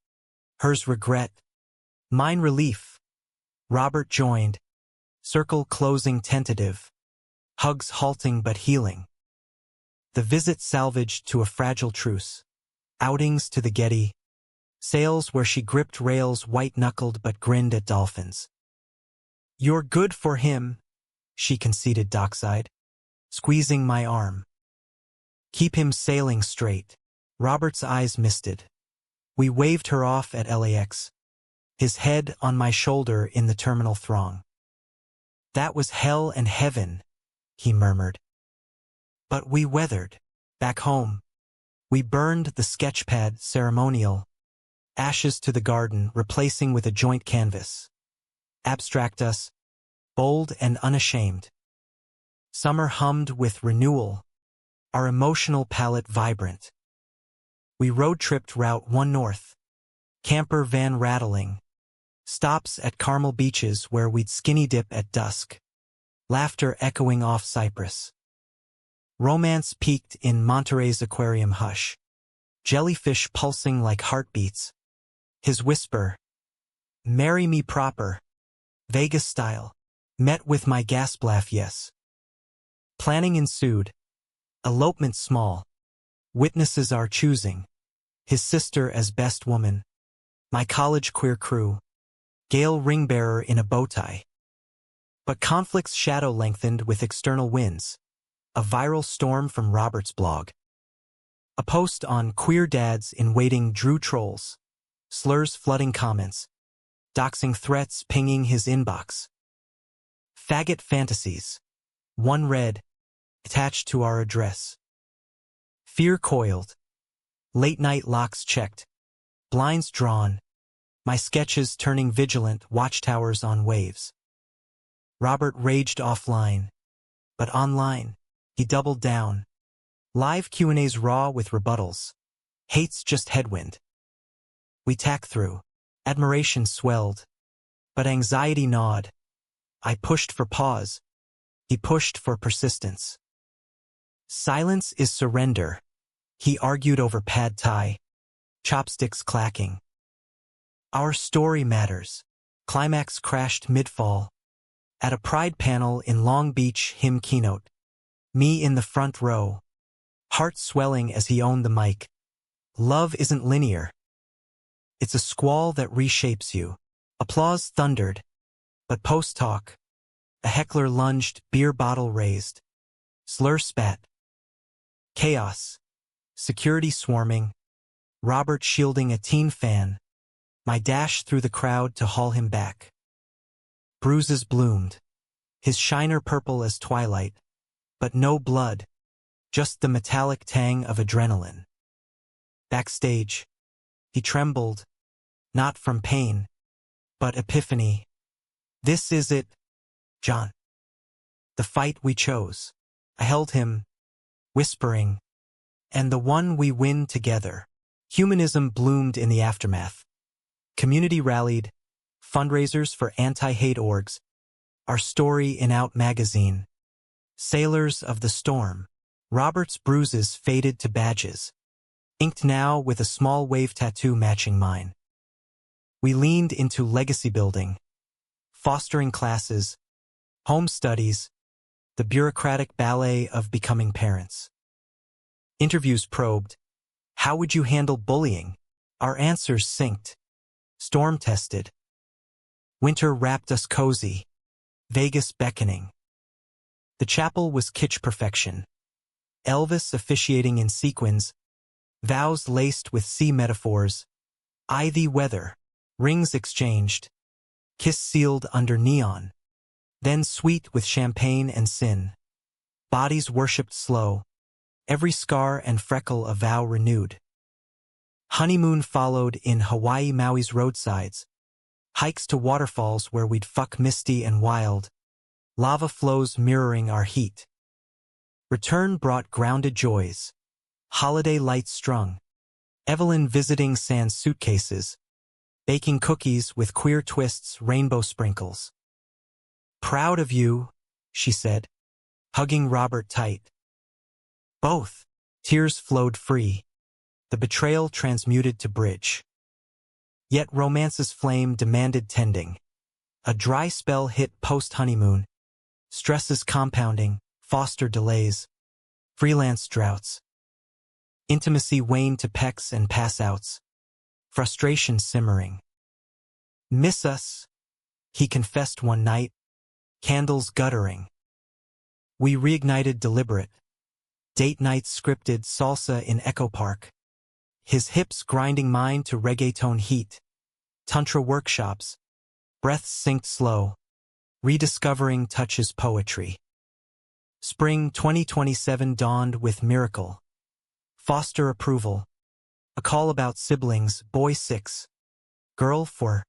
hers regret, mine relief. Robert joined, circle closing tentative, hugs halting but healing. The visit salvaged to a fragile truce, outings to the Getty, sails where she gripped rails white-knuckled but grinned at dolphins. "You're good for him," she conceded dockside, squeezing my arm. "Keep him sailing straight." Robert's eyes misted. We waved her off at LAX, his head on my shoulder in the terminal throng. "That was hell and heaven," he murmured. But we weathered. Back home, we burned the sketchpad ceremonial, ashes to the garden replacing with a joint canvas. Abstract us, bold and unashamed. Summer hummed with renewal, our emotional palette vibrant. We road-tripped Route 1 North, camper van rattling, stops at Carmel beaches where we'd skinny dip at dusk, laughter echoing off Cyprus. Romance peaked in Monterey's aquarium hush, jellyfish pulsing like heartbeats. His whisper, "Marry me proper," Vegas style, met with my gasp laugh yes. Planning ensued, elopement small, witnesses our choosing, his sister as best woman, my college queer crew, Gale ringbearer in a bow tie. But conflict's shadow lengthened with external winds, a viral storm from Robert's blog. A post on queer dads in waiting drew trolls, slurs flooding comments, doxing threats pinging his inbox. Faggot fantasies, one read, attached to our address. Fear coiled, late-night locks checked, blinds drawn, my sketches turning vigilant watchtowers on waves. Robert raged offline, but online, he doubled down. Live Q&As raw with rebuttals. Hate's just headwind. We tack through. Admiration swelled. But anxiety gnawed. I pushed for pause. He pushed for persistence. Silence is surrender. He argued over pad thai, chopsticks clacking. Our story matters. Climax crashed mid-fall. At a Pride panel in Long Beach hymn keynote. Me in the front row. Heart swelling as he owned the mic. Love isn't linear. It's a squall that reshapes you. Applause thundered. But post-talk, a heckler lunged, beer bottle raised. Slur spat. Chaos. Security swarming. Robert shielding a teen fan. My dash through the crowd to haul him back. Bruises bloomed. His shiner purple as twilight. But no blood. Just the metallic tang of adrenaline. Backstage. He trembled. Not from pain. But epiphany. This is it, John. The fight we chose. I held him, whispering, and the one we win together. Humanism bloomed in the aftermath. Community rallied, fundraisers for anti-hate orgs, our story in Out magazine. Sailors of the storm. Robert's bruises faded to badges, inked now with a small wave tattoo matching mine. We leaned into legacy building, fostering classes, home studies, the bureaucratic ballet of becoming parents. Interviews probed, how would you handle bullying? Our answers synced, storm-tested. Winter wrapped us cozy, Vegas beckoning. The chapel was kitsch perfection. Elvis officiating in sequins, vows laced with sea metaphors, ivy weather, rings exchanged, kiss sealed under neon, then sweet with champagne and sin. Bodies worshipped slow, every scar and freckle a vow renewed. Honeymoon followed in Hawaii Maui's roadsides, hikes to waterfalls where we'd fuck misty and wild, lava flows mirroring our heat. Return brought grounded joys, holiday lights strung, Evelyn visiting sans suitcases, baking cookies with queer twists, rainbow sprinkles. Proud of you, she said, hugging Robert tight. Both. Tears flowed free. The betrayal transmuted to bridge. Yet romance's flame demanded tending. A dry spell hit post-honeymoon. Stresses compounding, foster delays, freelance droughts. Intimacy waned to pecks and pass-outs. Frustration simmering. Miss us, he confessed one night, candles guttering. We reignited deliberate. Date nights scripted, salsa in Echo Park. His hips grinding mine to reggaeton heat. Tantra workshops. Breaths synced slow. Rediscovering touches poetry. Spring 2027 dawned with miracle. Foster approval. A call about siblings, boy 6. Girl 4.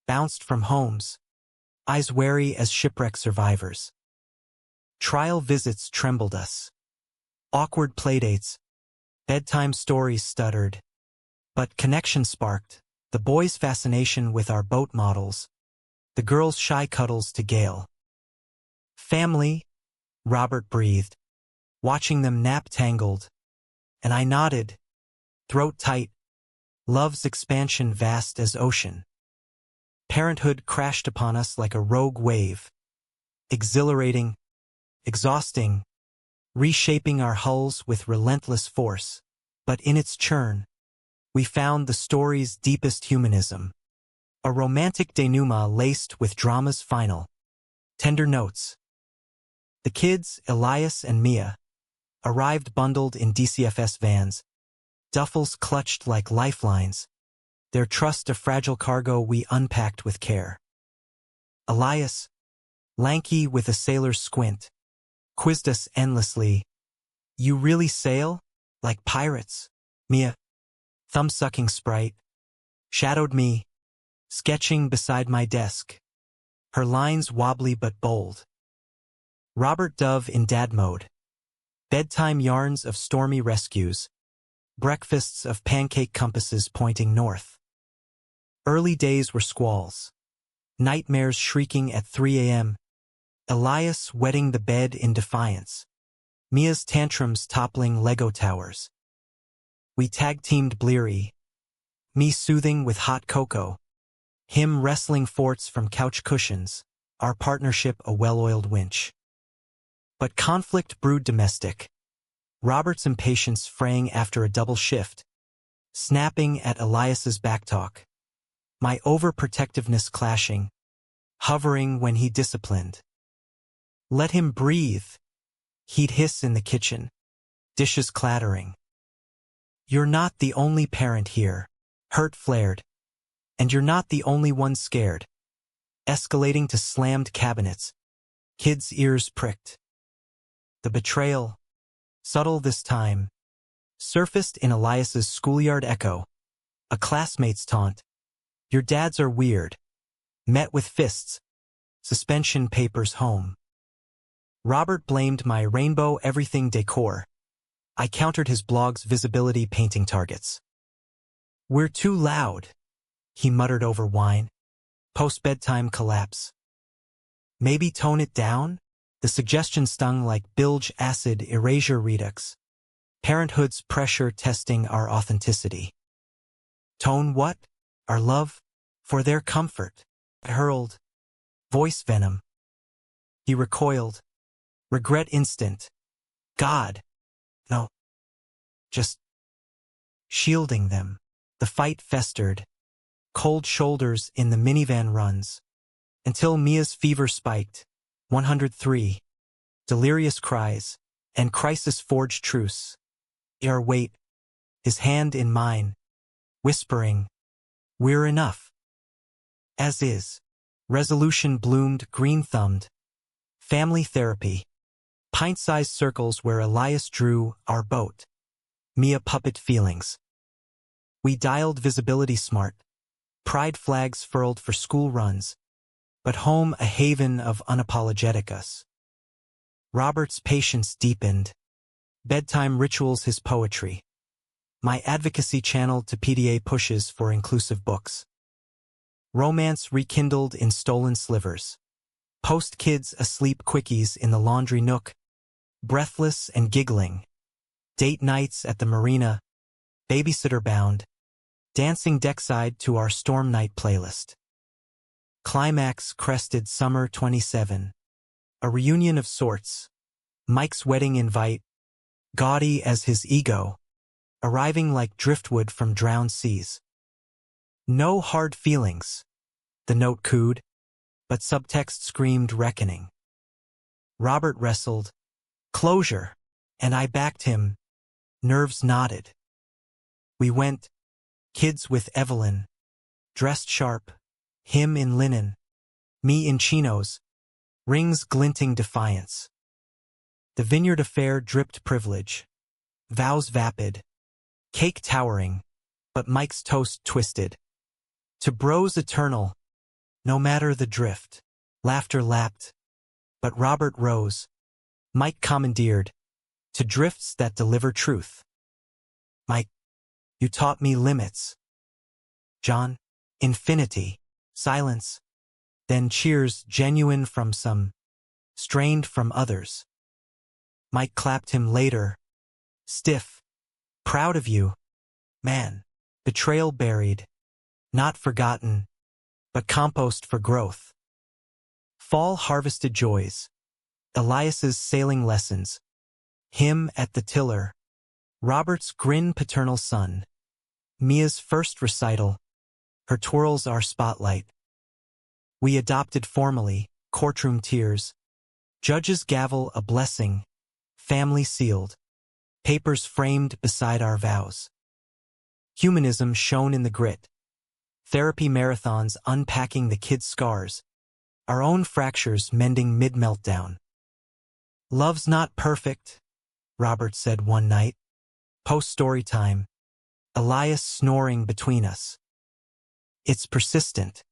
Bounced from homes. Eyes wary as shipwreck survivors. Trial visits trembled us. Awkward playdates. Bedtime stories stuttered. But connection sparked. The boy's fascination with our boat models. The girl's shy cuddles to Gale. Family, Robert breathed, watching them nap tangled. And I nodded, throat tight, love's expansion vast as ocean. Parenthood crashed upon us like a rogue wave. Exhilarating, exhausting, reshaping our hulls with relentless force. But in its churn, we found the story's deepest humanism. A romantic denouement laced with drama's final. Tender notes. The kids, Elias and Mia, arrived bundled in DCFS vans, duffels clutched like lifelines, their trust a fragile cargo we unpacked with care. Elias, lanky with a sailor's squint, quizzed us endlessly. You really sail? Like pirates? Mia, thumb-sucking sprite, shadowed me, sketching beside my desk, her lines wobbly but bold. Robert dove in dad mode. Bedtime yarns of stormy rescues, breakfasts of pancake compasses pointing north. Early days were squalls. Nightmares shrieking at 3 a.m. Elias wetting the bed in defiance. Mia's tantrums toppling Lego towers. We tag-teamed Bleary. Me soothing with hot cocoa. Him wrestling forts from couch cushions. Our partnership a well-oiled winch. But conflict brewed domestic. Robert's impatience fraying after a double shift. Snapping at Elias's backtalk. My overprotectiveness clashing. Hovering when he disciplined. Let him breathe. He'd hiss in the kitchen. Dishes clattering. You're not the only parent here. Hurt flared. And you're not the only one scared. Escalating to slammed cabinets. Kids' ears pricked. The betrayal, subtle this time, surfaced in Elias's schoolyard echo. A classmate's taunt. Your dads are weird. Met with fists. Suspension papers home. Robert blamed my rainbow everything decor. I countered his blog's visibility painting targets. We're too loud, he muttered over wine. Post-bedtime collapse. Maybe tone it down? The suggestion stung like bilge acid erasure redux. Parenthood's pressure testing our authenticity. Tone what? Our love? For their comfort. I hurled. Voice venom. He recoiled. Regret instant. God. No. Just shielding them. The fight festered. Cold shoulders in the minivan runs. Until Mia's fever spiked. 103. Delirious cries. And crisis forged truce. Our wait. His hand in mine. Whispering. We're enough. As is. Resolution bloomed green-thumbed. Family therapy. Pint-sized circles where Elias drew our boat. Mia puppet feelings. We dialed visibility smart. Pride flags furled for school runs. But home a haven of unapologetic us. Robert's patience deepened. Bedtime rituals his poetry. My advocacy channeled to PDA pushes for inclusive books. Romance rekindled in stolen slivers. Post-kids asleep quickies in the laundry nook. Breathless and giggling. Date nights at the marina. Babysitter bound. Dancing deckside to our storm night playlist. Climax crested summer 27. A reunion of sorts. Mike's wedding invite. Gaudy as his ego. Arriving like driftwood from drowned seas. No hard feelings. The note cooed. But subtext screamed reckoning. Robert wrestled. Closure. And I backed him. Nerves knotted. We went. Kids with Evelyn. Dressed sharp. Him in linen. Me in chinos. Rings glinting defiance. The vineyard affair dripped privilege. Vows vapid. Cake towering. But Mike's toast twisted. To bros eternal. No matter the drift. Laughter lapped. But Robert rose. Mike commandeered. To drifts that deliver truth. Mike, you taught me limits. John, infinity. Silence. Then cheers genuine from some. Strained from others. Mike clapped him later. Stiff. Proud of you. Man. Betrayal buried. Not forgotten. But compost for growth. Fall harvested joys. Elias's sailing lessons. Him at the tiller. Robert's grin paternal son. Mia's first recital. Her twirls our spotlight. We adopted formally, courtroom tears. Judge's gavel a blessing. Family sealed. Papers framed beside our vows. Humanism shone in the grit. Therapy marathons unpacking the kids' scars. Our own fractures mending mid-meltdown. Love's not perfect, Robert said one night. Post-story time. Elias snoring between us. It's persistent.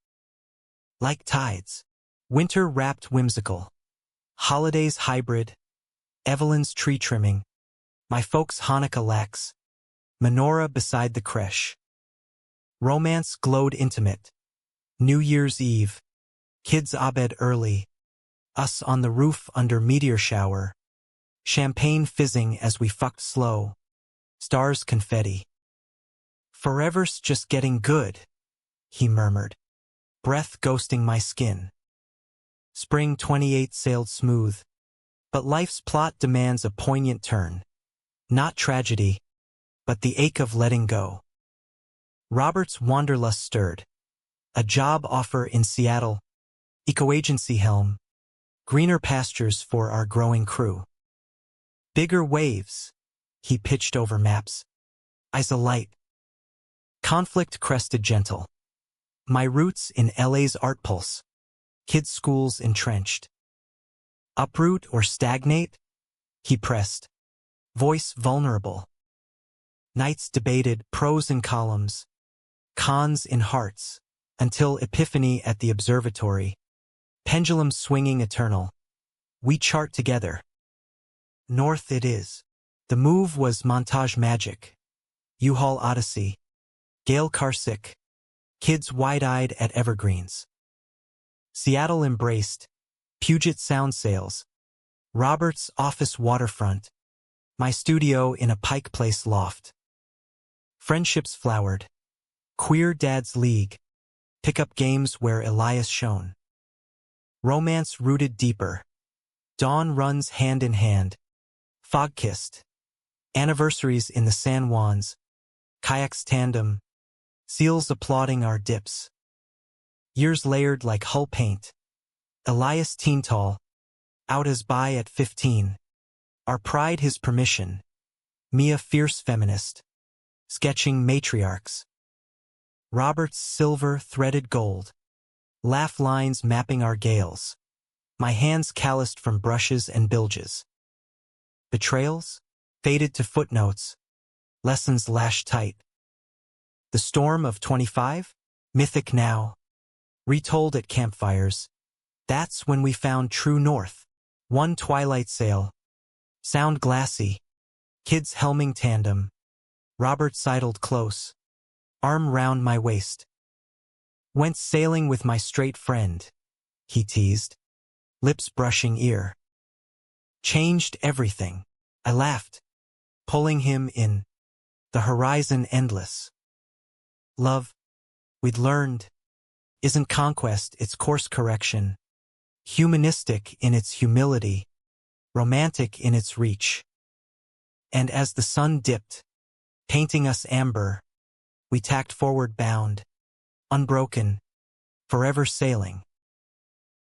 Like tides. Winter wrapped whimsical. Holidays hybrid. Evelyn's tree trimming. My folks' Hanukkah lax. Menorah beside the creche. Romance glowed intimate. New Year's Eve. Kids abed early, us on the roof under meteor shower, champagne fizzing as we fucked slow, stars confetti. Forever's just getting good, he murmured, breath ghosting my skin. Spring 28 sailed smooth, but life's plot demands a poignant turn. Not tragedy, but the ache of letting go. Robert's wanderlust stirred. A job offer in Seattle, eco-agency helm, greener pastures for our growing crew. Bigger waves, he pitched over maps, eyes alight. Conflict crested gentle. My roots in LA's art pulse, kids' schools entrenched. Uproot or stagnate? He pressed, voice vulnerable. Nights debated pros and columns, cons in hearts, until epiphany at the observatory. Pendulum swinging eternal. We chart together. North it is. The move was montage magic. U-Haul Odyssey. Gail Carsick. Kids wide-eyed at evergreens. Seattle embraced. Puget Sound sales. Robert's office waterfront. My studio in a Pike Place loft. Friendships flowered. Queer Dad's League. Pickup games where Elias shone. Romance rooted deeper. Dawn runs hand in hand. Fog-kissed. Anniversaries in the San Juans. Kayaks tandem. Seals applauding our dips. Years layered like hull paint. Elias teen tall. Out as bi at 15. Our pride his permission. Mia fierce feminist. Sketching matriarchs. Robert's silver threaded gold. Laugh lines mapping our gales. My hands calloused from brushes and bilges. Betrayals? Faded to footnotes. Lessons lashed tight. The storm of 25? Mythic now. Retold at campfires. That's when we found true north. One twilight sail. Sound glassy. Kids helming tandem. Robert sidled close. Arm round my waist. Went sailing with my straight friend, he teased, lips brushing ear. Changed everything, I laughed, pulling him in. The horizon endless. Love, we'd learned, isn't conquest, it's course correction. Humanistic in its humility, romantic in its reach. And as the sun dipped, painting us amber, we tacked forward bound, unbroken, forever sailing.